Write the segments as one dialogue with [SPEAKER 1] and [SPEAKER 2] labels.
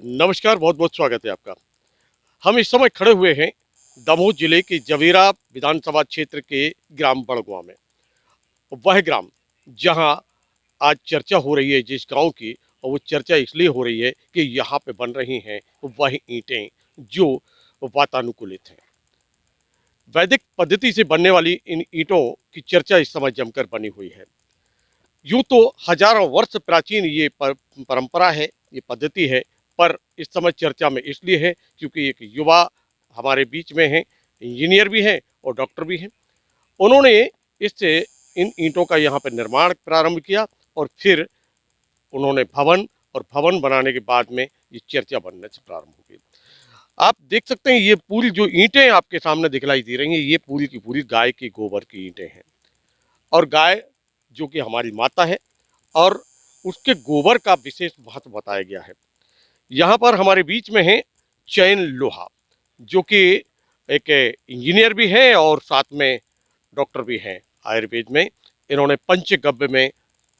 [SPEAKER 1] नमस्कार, बहुत बहुत स्वागत है आपका। हम इस समय खड़े हुए हैं दमोह जिले के जवेरा विधानसभा क्षेत्र के ग्राम बड़गुआ में। वह ग्राम जहां आज चर्चा हो रही है जिस गांव की, और वो चर्चा इसलिए हो रही है कि यहाँ पे बन रही हैं वह ईंटें जो वातानुकूलित हैं। वैदिक पद्धति से बनने वाली इन ईंटों की चर्चा इस समय जमकर बनी हुई है। यूं तो हजारों वर्ष प्राचीन ये परंपरा है, ये पद्धति है, पर इस समय चर्चा में इसलिए है क्योंकि एक युवा हमारे बीच में है, इंजीनियर भी हैं और डॉक्टर भी हैं। उन्होंने इससे इन ईंटों का यहाँ पर निर्माण प्रारंभ किया और फिर उन्होंने भवन और भवन बनाने के बाद में ये चर्चा बनने से प्रारंभ हो गई। आप देख सकते हैं ये पूरी जो ईंटें आपके सामने दिखलाई दे रही हैं, ये पूरी की पूरी गाय के गोबर की ईंटें हैं। और गाय जो कि हमारी माता है, और उसके गोबर का विशेष महत्व बताया गया है। यहाँ पर हमारे बीच में है चयन लोहा, जो कि एक इंजीनियर भी है और साथ में डॉक्टर भी हैं आयुर्वेद में। इन्होंने पंचगव्य में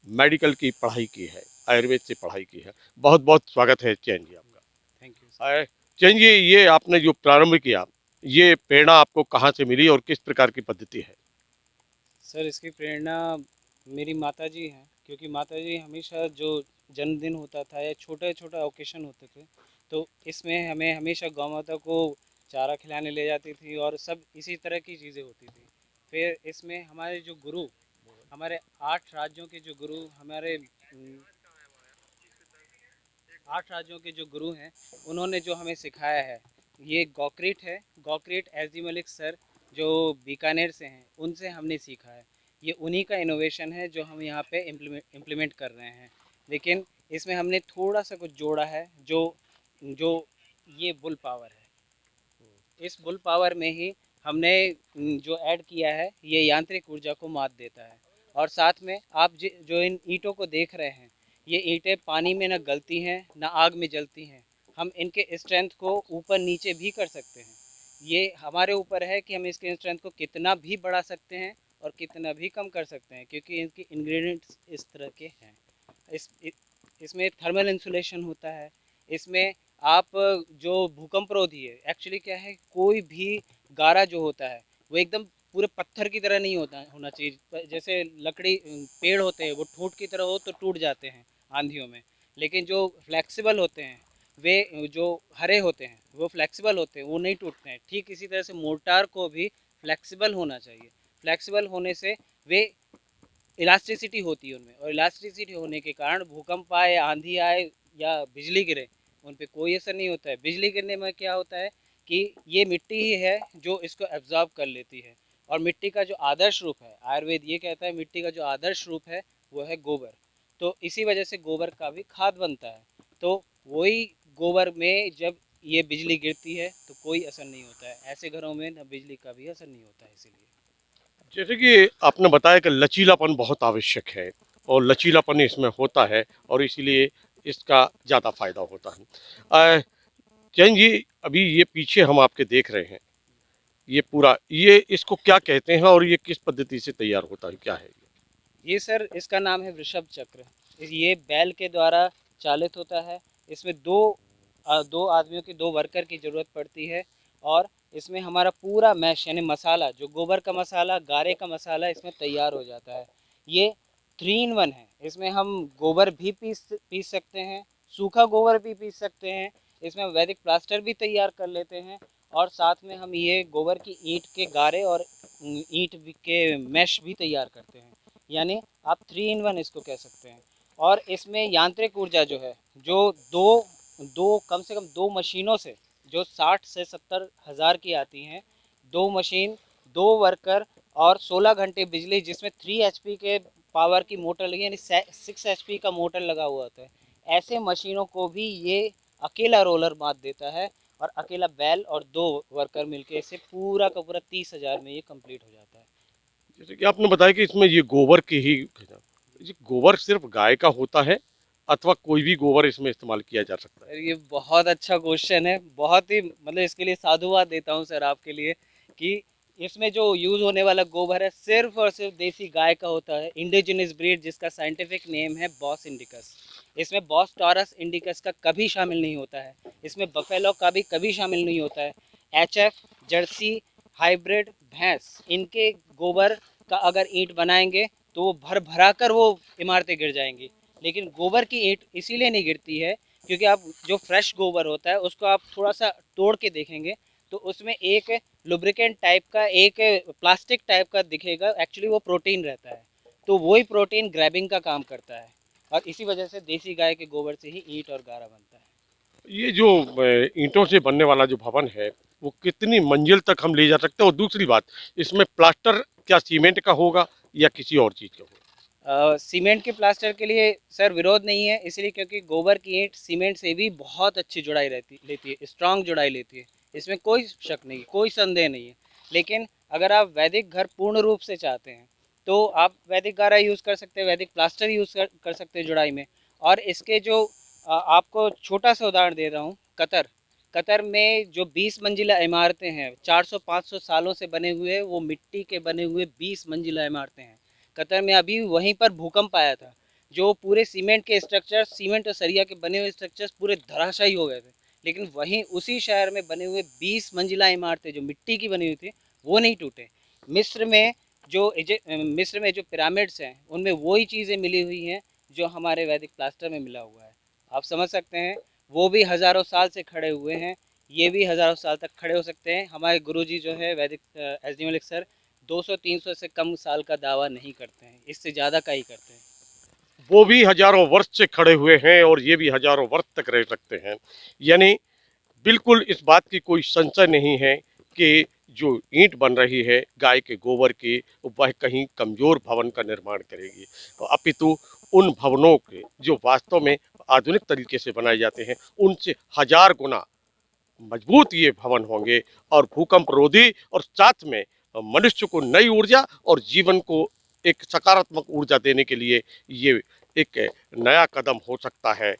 [SPEAKER 1] मेडिकल की पढ़ाई की है, आयुर्वेद से पढ़ाई की है। बहुत बहुत स्वागत है चयन जी आपका।
[SPEAKER 2] Thank you sir.
[SPEAKER 1] चयन जी, ये आपने जो प्रारंभ किया, ये प्रेरणा आपको कहाँ से मिली और किस प्रकार की पद्धति है?
[SPEAKER 2] सर इसकी प्रेरणा मेरी माताजी हैं, क्योंकि माताजी हमेशा जो जन्मदिन होता था या छोटा छोटा ओकेशन होते थे, तो इसमें हमें हमेशा गौ माता को चारा खिलाने ले जाती थी और सब इसी तरह की चीज़ें होती थी। फिर इसमें हमारे जो गुरु, हमारे 8 राज्यों के जो गुरु, हमारे 8 राज्यों के जो गुरु हैं, उन्होंने जो हमें सिखाया है, ये गॉक्रीट है। गॉक्रीट एसडी मलिक सर जो बीकानेर से हैं, उनसे हमने सीखा है। ये उन्हीं का इनोवेशन है जो हम यहाँ पे इम्प्लीमेंट कर रहे हैं। लेकिन इसमें हमने थोड़ा सा कुछ जोड़ा है, जो जो ये बुल पावर है। इस बुल पावर में ही हमने जो ऐड किया है, ये यांत्रिक ऊर्जा को मात देता है। और साथ में आप जो इन ईंटों को देख रहे हैं, ये ईंटें पानी में न गलती हैं न आग में जलती हैं। हम इनके स्ट्रेंथ को ऊपर नीचे भी कर सकते हैं। ये हमारे ऊपर है कि हम इसके स्ट्रेंथ को कितना भी बढ़ा सकते हैं और कितना भी कम कर सकते हैं, क्योंकि इनके इंग्रेडिएंट्स इस तरह के हैं। इस इसमें थर्मल इंसुलेशन होता है। इसमें आप जो भूकंपरोधी है, एक्चुअली क्या है, कोई भी गारा जो होता है वो एकदम पूरे पत्थर की तरह नहीं होना चाहिए। जैसे लकड़ी पेड़ होते हैं वो ठूट की तरह हो तो टूट जाते हैं आंधियों में, लेकिन जो फ्लेक्सिबल होते हैं, वे जो हरे होते हैं वो फ्लेक्सिबल होते हैं, वो नहीं टूटते हैं। ठीक इसी तरह से मोर्टार को भी फ्लेक्सिबल होना चाहिए। फ्लेक्सिबल होने से वे इलास्टिसिटी होती है उनमें, और इलास्टिसिटी होने के कारण भूकंप आए, आंधी आए या बिजली गिरे, उन पे कोई असर नहीं होता है। बिजली गिरने में क्या होता है कि ये मिट्टी ही है जो इसको एब्जॉर्ब कर लेती है। और मिट्टी का जो आदर्श रूप है, आयुर्वेद ये कहता है मिट्टी का जो आदर्श रूप है वो है गोबर। तो इसी वजह से गोबर का भी खाद बनता है। तो वही गोबर में जब ये बिजली गिरती है तो कोई असर नहीं होता है। ऐसे घरों में न बिजली का भी असर नहीं होता है। इसीलिए
[SPEAKER 1] जैसे कि आपने बताया कि लचीलापन बहुत आवश्यक है, और लचीलापन इसमें होता है, और इसीलिए इसका ज़्यादा फायदा होता है। जैन जी, अभी ये पीछे हम आपके देख रहे हैं, ये पूरा, ये इसको क्या कहते हैं और ये किस पद्धति से तैयार होता है, क्या है ये?
[SPEAKER 2] ये सर इसका नाम है वृषभ चक्र। ये बैल के द्वारा चालित होता है। इसमें दो आदमियों की, दो वर्कर की ज़रूरत पड़ती है। और इसमें हमारा पूरा मैश यानी मसाला, जो गोबर का मसाला, गारे का मसाला, इसमें तैयार हो जाता है। ये 3 in 1 है। इसमें हम गोबर भी पीस सकते हैं, सूखा गोबर भी पीस सकते हैं। इसमें वैदिक प्लास्टर भी तैयार कर लेते हैं। और साथ में हम ये गोबर की ईंट के गारे और ईंट के मैश भी तैयार करते हैं। यानी आप 3 in 1 इसको कह सकते हैं। और इसमें यांत्रिक ऊर्जा जो है, जो दो दो कम से कम 2 मशीनों से, जो 60 से 70 हज़ार की आती हैं, 2 मशीन, 2 वर्कर और 16 घंटे बिजली, जिसमें 3 HP के पावर की मोटर लगी, यानी 6 HP का मोटर लगा हुआ होता है। ऐसे मशीनों को भी ये अकेला रोलर मात देता है। और अकेला बैल और 2 वर्कर मिलके इसे पूरा का पूरा 30,000 में ये कंप्लीट हो जाता है।
[SPEAKER 1] जैसे कि आपने बताया कि इसमें ये गोबर की ही, ये गोबर सिर्फ गाय का होता है अथवा कोई भी गोबर इसमें इस्तेमाल किया जा सकता है?
[SPEAKER 2] सर ये बहुत अच्छा क्वेश्चन है, बहुत ही, मतलब इसके लिए साधुवाद देता हूँ सर आपके लिए, कि इसमें जो यूज़ होने वाला गोबर है सिर्फ और सिर्फ देसी गाय का होता है। इंडिजिनस ब्रीड, जिसका साइंटिफिक नेम है बॉस इंडिकस। इसमें बॉस टॉरस इंडिकस का कभी शामिल नहीं होता है, इसमें बफेलो का भी कभी शामिल नहीं होता है। एचएफ, जर्सी, हाइब्रिड भैंस, इनके गोबर का अगर ईंट बनाएंगे तो वो भर भरा कर वो इमारतें गिर जाएंगी। लेकिन गोबर की ईंट इसीलिए नहीं गिरती है क्योंकि आप जो फ्रेश गोबर होता है उसको आप थोड़ा सा तोड़ के देखेंगे तो उसमें एक लुब्रिकेंट टाइप का, एक प्लास्टिक टाइप का दिखेगा, एक्चुअली वो प्रोटीन रहता है। तो वही प्रोटीन ग्रैबिंग का काम करता है और इसी वजह से देसी गाय के गोबर से ही ईंट और गारा बनता है।
[SPEAKER 1] ये जो ईंटों से बनने वाला जो भवन है वो कितनी मंजिल तक हम ले जा सकते हैं, और दूसरी बात, इसमें प्लास्टर क्या सीमेंट का होगा या किसी और चीज़ का होगा?
[SPEAKER 2] सीमेंट के प्लास्टर के लिए सर विरोध नहीं है, इसलिए क्योंकि गोबर की ईंट सीमेंट से भी बहुत अच्छी जुड़ाई लेती है, स्ट्रांग जुड़ाई लेती है, इसमें कोई शक नहीं, कोई संदेह नहीं है। लेकिन अगर आप वैदिक घर पूर्ण रूप से चाहते हैं तो आप वैदिक गारा यूज़ कर सकते हैं, वैदिक प्लास्टर यूज़ कर सकते हैं जुड़ाई में। और इसके जो आपको छोटा सा उदाहरण दे रहा हूँ, कतर। कतर में जो 20 मंजिला इमारतें हैं, 400-500 सालों से बने हुए, वो मिट्टी के बने हुए 20 मंजिला इमारतें हैं। कतर में अभी वहीं पर भूकंप आया था, जो पूरे सीमेंट के स्ट्रक्चर, सीमेंट और सरिया के बने हुए स्ट्रक्चर्स पूरे धराशायी हो गए थे। लेकिन वहीं उसी शहर में बने हुए 20 मंजिला इमारतें जो मिट्टी की बनी हुई थी वो नहीं टूटे। मिस्र में मिस्र में जो पिरामिड्स हैं उनमें वही चीज़ें मिली हुई हैं जो हमारे वैदिक प्लास्टर में मिला हुआ है। आप समझ सकते हैं, वो भी हज़ारों साल से खड़े हुए हैं, ये भी हज़ारों साल तक खड़े हो सकते हैं। हमारे गुरुजी जो है वैदिक एस डी मलिक सर 200-300 से कम साल का दावा नहीं करते हैं, इससे ज़्यादा का ही करते हैं।
[SPEAKER 1] वो भी हजारों वर्ष से खड़े हुए हैं और ये भी हजारों वर्ष तक रह सकते हैं। यानी बिल्कुल इस बात की कोई संशय नहीं है कि जो ईंट बन रही है गाय के गोबर की, वह कहीं कमजोर भवन का निर्माण करेगी, अपितु उन भवनों के जो वास्तव में आधुनिक तरीके से बनाए जाते हैं उनसे हजार गुना मजबूत ये भवन होंगे और भूकंप रोधी, और साथ में मनुष्य को नई ऊर्जा और जीवन को एक सकारात्मक ऊर्जा देने के लिए ये एक नया कदम हो सकता है।